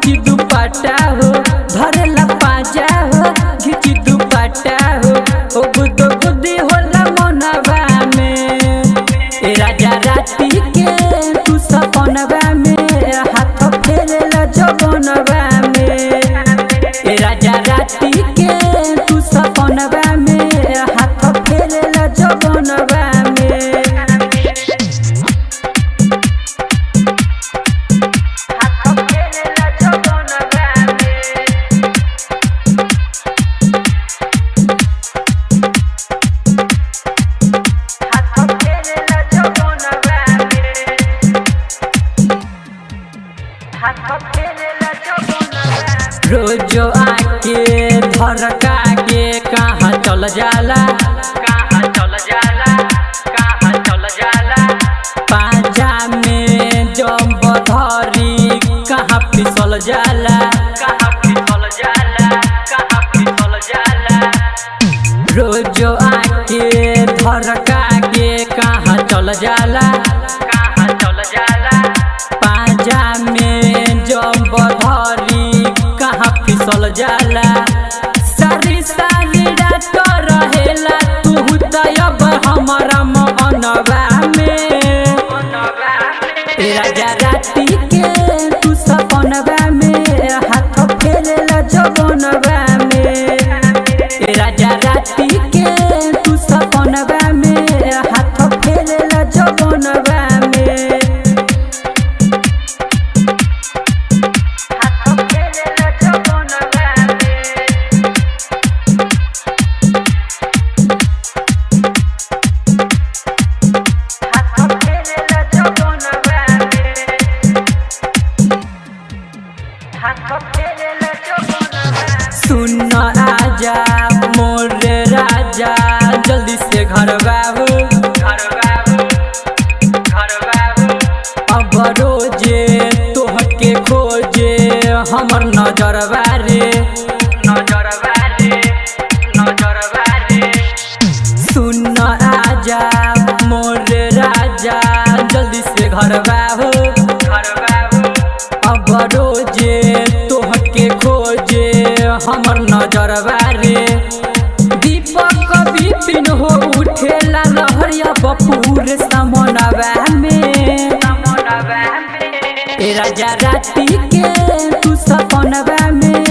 घिची दुपट्टा हो धरेला पाजा हो घिची दुपट्टा हो ओ गुदो गुदी होला मनवा में ए राजा राती के तू सपनवा में हाथ फेरेला जबनवा में ए राजा राती के तू सपनवा में हाथ फेरेला जबनवा में रोजो आके धरका के कहाँ चल जाला कहाँ चल जाला कहाँ चल जाला पाजा में जब धरी कहाँ फिसल जाला कहाँ फिसल जाला कहाँ फिसल जाला रोजो आके धरका के कहाँ चल जाला कहाँ चल जाला पाजा में जब धरी कहाँ फिसल जाला सारी सारी रात रहेला तू तब हमारा मनवा में राजा राती के तू सपनवा में हाथ फेरेला जबनवा में राजा राती के तू सपनवा में हाथ फेरेला जबनवा में सुन आजा मोर राजा जल्दी से घर बाबू घर बाबू घर बाबू अब रोजे तोहके खोजे हमर नजर बारे नजर बारे नजर बारे सुन आजा मोर राजा जल्दी से घर बाबू घर बाबू अब रोजे तोहके खोजे हमर नजर बारे दीपक विपिन हो उठेला लहरिया बपूर समनवा में राजा राती के तू सपनवा में